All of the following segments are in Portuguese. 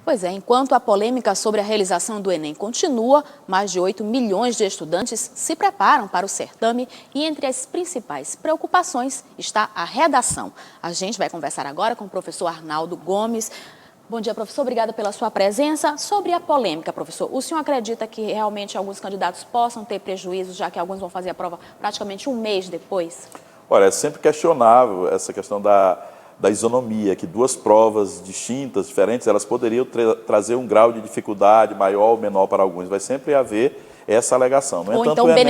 Pois é, enquanto a polêmica sobre a realização do Enem continua, mais de 8 milhões de estudantes se preparam para o certame e entre as principais preocupações está a redação. A gente vai conversar agora com o professor Arnaldo Gomes. Bom dia, professor. Obrigada pela sua presença. Sobre a polêmica, professor, o senhor acredita que realmente alguns candidatos possam ter prejuízos, já que alguns vão fazer a prova praticamente um mês depois? Olha, é sempre questionável essa questão da isonomia, que duas provas distintas, diferentes, elas poderiam trazer um grau de dificuldade maior ou menor para alguns. Vai sempre haver essa alegação. No Ou entanto, então o Enem,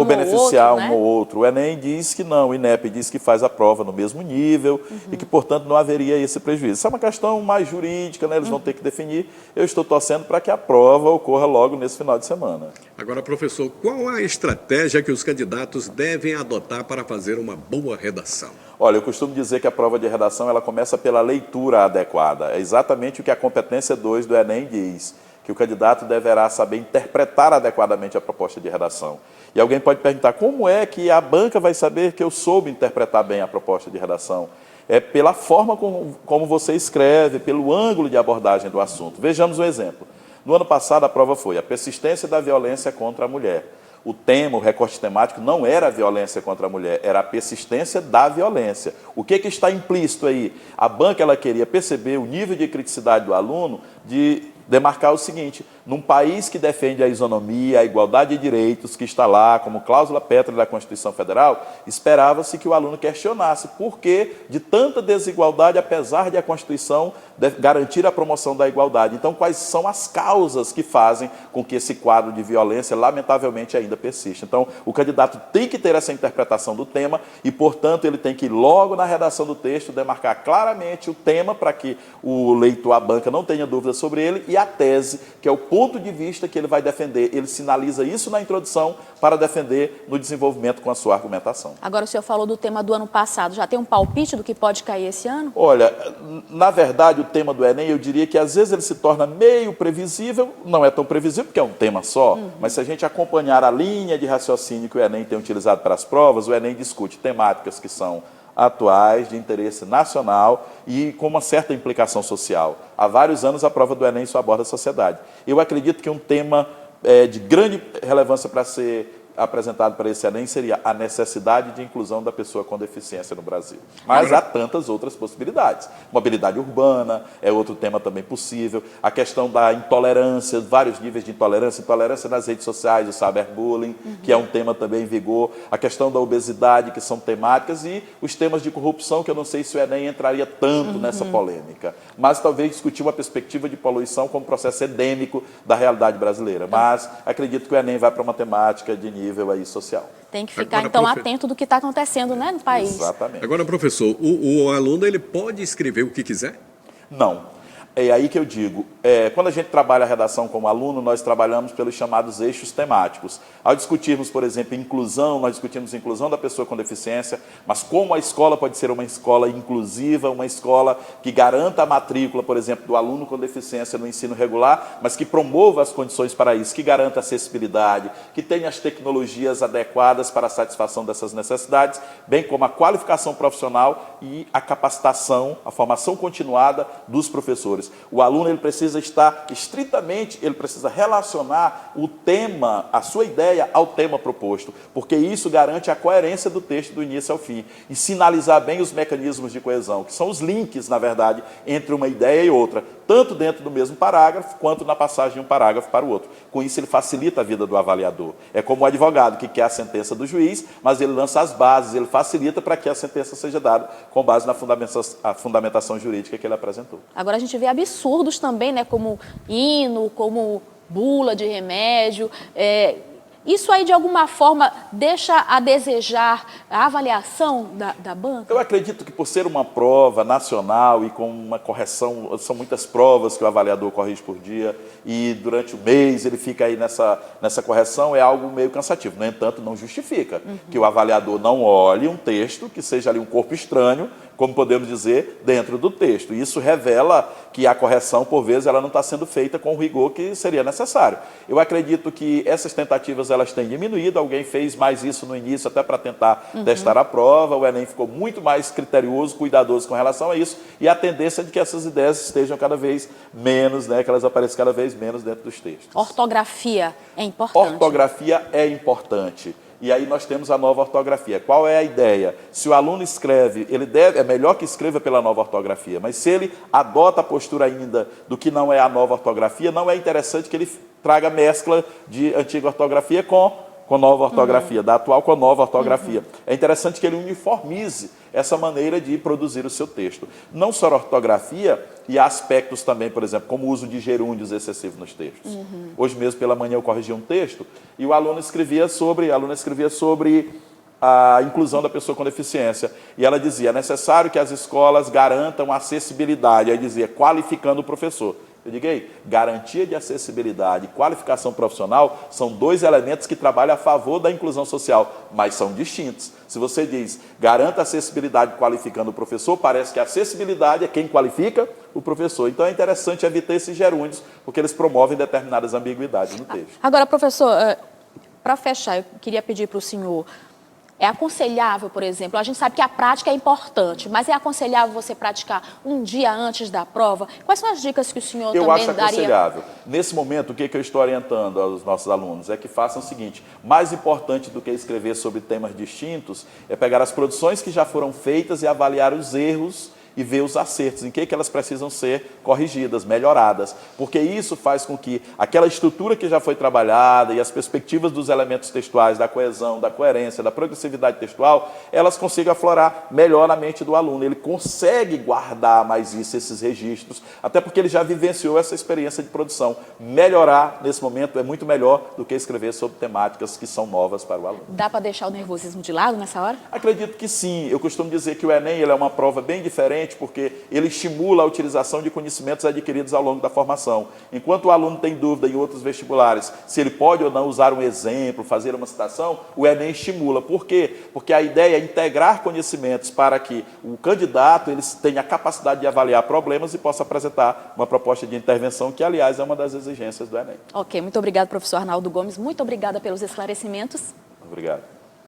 beneficiar um ou outro. O Enem diz que não, o INEP diz que faz a prova no mesmo nível e que, portanto, não haveria esse prejuízo. Isso é uma questão mais jurídica, né? Eles vão ter que definir. Eu estou torcendo para que a prova ocorra logo nesse final de semana. Agora, professor, qual a estratégia que os candidatos devem adotar para fazer uma boa redação? Olha, eu costumo dizer que a prova de redação ela começa pela leitura adequada. É exatamente o que a competência 2 do Enem diz, que o candidato deverá saber interpretar adequadamente a proposta de redação. E alguém pode perguntar, como é que a banca vai saber que eu soube interpretar bem a proposta de redação? É pela forma como você escreve, pelo ângulo de abordagem do assunto. Vejamos um exemplo. No ano passado, a prova foi a persistência da violência contra a mulher. O tema, o recorte temático, não era a violência contra a mulher, era a persistência da violência. O que está implícito aí? A banca ela queria perceber o nível de criticidade do aluno de demarcar o seguinte: num país que defende a isonomia, a igualdade de direitos, que está lá como cláusula pétrea da Constituição Federal, esperava-se que o aluno questionasse por que de tanta desigualdade, apesar de a Constituição garantir a promoção da igualdade. Então, quais são as causas que fazem com que esse quadro de violência, lamentavelmente, ainda persista? Então, o candidato tem que ter essa interpretação do tema e, portanto, ele tem que, logo na redação do texto, demarcar claramente o tema para que o leitor, a banca, não tenha dúvida sobre ele, e a tese, que é o ponto de vista que ele vai defender. Ele sinaliza isso na introdução para defender no desenvolvimento com a sua argumentação. Agora, o senhor falou do tema do ano passado. Já tem um palpite do que pode cair esse ano? Olha, na verdade, o tema do Enem, eu diria que às vezes ele se torna meio previsível, não é tão previsível porque é um tema só, mas se a gente acompanhar a linha de raciocínio que o Enem tem utilizado para as provas, o Enem discute temáticas que são atuais, de interesse nacional e com uma certa implicação social. Há vários anos a prova do Enem só aborda a sociedade. Eu acredito que um tema de grande relevância para ser apresentado para esse Enem seria a necessidade de inclusão da pessoa com deficiência no Brasil. Mas há tantas outras possibilidades. Mobilidade urbana é outro tema também possível. A questão da intolerância, vários níveis de intolerância, intolerância nas redes sociais, o cyberbullying, que é um tema também em vigor. A questão da obesidade, que são temáticas, e os temas de corrupção, que eu não sei se o Enem entraria tanto nessa polêmica. Mas talvez discutir uma perspectiva de poluição como processo endêmico da realidade brasileira. Mas acredito que o Enem vai para uma temática de nível aí social. Tem que ficar, então, atento do que está acontecendo, né, no país. Exatamente. Agora, professor, o aluno ele pode escrever o que quiser? Não. É aí que eu digo, quando a gente trabalha a redação como aluno, nós trabalhamos pelos chamados eixos temáticos. Ao discutirmos, por exemplo, inclusão, nós discutimos inclusão da pessoa com deficiência, mas como a escola pode ser uma escola inclusiva, uma escola que garanta a matrícula, por exemplo, do aluno com deficiência no ensino regular, mas que promova as condições para isso, que garanta acessibilidade, que tenha as tecnologias adequadas para a satisfação dessas necessidades, bem como a qualificação profissional e a capacitação, a formação continuada dos professores. O aluno ele precisa estar estritamente, ele precisa relacionar o tema, a sua ideia ao tema proposto, porque isso garante a coerência do texto do início ao fim e sinalizar bem os mecanismos de coesão, que são os links, na verdade, entre uma ideia e outra, tanto dentro do mesmo parágrafo, quanto na passagem de um parágrafo para o outro. Com isso, ele facilita a vida do avaliador. É como o advogado que quer a sentença do juiz, mas ele lança as bases, ele facilita para que a sentença seja dada com base na fundamentação jurídica que ele apresentou. Agora a gente vê absurdos também, né, como hino, como bula de remédio. Isso aí, de alguma forma, deixa a desejar a avaliação da banca? Eu acredito que por ser uma prova nacional e com uma correção, são muitas provas que o avaliador corrige por dia e durante o mês ele fica aí nessa correção, é algo meio cansativo. No entanto, não justifica que o avaliador não olhe um texto que seja ali um corpo estranho, como podemos dizer, dentro do texto. Isso revela que a correção, por vezes, ela não está sendo feita com o rigor que seria necessário. Eu acredito que essas tentativas elas têm diminuído, alguém fez mais isso no início até para tentar testar a prova, o Enem ficou muito mais criterioso, cuidadoso com relação a isso, e a tendência é de que essas ideias estejam cada vez menos, né, que elas apareçam cada vez menos dentro dos textos. Ortografia é importante? Ortografia é importante. E aí nós temos a nova ortografia. Qual é a ideia? Se o aluno escreve, é melhor que escreva pela nova ortografia, mas se ele adota a postura ainda do que não é a nova ortografia, não é interessante que ele traga mescla de antiga ortografia com nova ortografia, da atual com a nova ortografia. É interessante que ele uniformize essa maneira de produzir o seu texto. Não só a ortografia, e aspectos também, por exemplo, como o uso de gerúndios excessivos nos textos. Hoje mesmo, pela manhã, eu corrigi um texto e o aluno escrevia sobre a inclusão da pessoa com deficiência. E ela dizia, é necessário que as escolas garantam acessibilidade. Aí dizia, qualificando o professor. Eu digo aí, garantia de acessibilidade e qualificação profissional são dois elementos que trabalham a favor da inclusão social, mas são distintos. Se você diz, garanta acessibilidade qualificando o professor, parece que a acessibilidade é quem qualifica o professor. Então é interessante evitar esses gerúndios, porque eles promovem determinadas ambiguidades no texto. Agora, professor, para fechar, eu queria pedir para o senhor, é aconselhável, por exemplo, a gente sabe que a prática é importante, mas é aconselhável você praticar um dia antes da prova? Quais são as dicas que o senhor também daria? Eu acho aconselhável. Nesse momento, o que eu estou orientando aos nossos alunos é que façam o seguinte, mais importante do que escrever sobre temas distintos, é pegar as produções que já foram feitas e avaliar os erros e ver os acertos, em que elas precisam ser corrigidas, melhoradas, porque isso faz com que aquela estrutura que já foi trabalhada e as perspectivas dos elementos textuais, da coesão, da coerência, da progressividade textual, elas consigam aflorar melhor na mente do aluno. Ele consegue guardar mais isso, esses registros, até porque ele já vivenciou essa experiência de produção. Melhorar, nesse momento, é muito melhor do que escrever sobre temáticas que são novas para o aluno. Dá para deixar o nervosismo de lado nessa hora? Acredito que sim. Eu costumo dizer que o Enem ele é uma prova bem diferente, porque ele estimula a utilização de conhecimentos adquiridos ao longo da formação. Enquanto o aluno tem dúvida em outros vestibulares, se ele pode ou não usar um exemplo, fazer uma citação, o Enem estimula. Por quê? Porque a ideia é integrar conhecimentos para que o candidato ele tenha a capacidade de avaliar problemas e possa apresentar uma proposta de intervenção, que, aliás, é uma das exigências do Enem. Ok, muito obrigada, professor Arnaldo Gomes. Muito obrigada pelos esclarecimentos. Obrigado.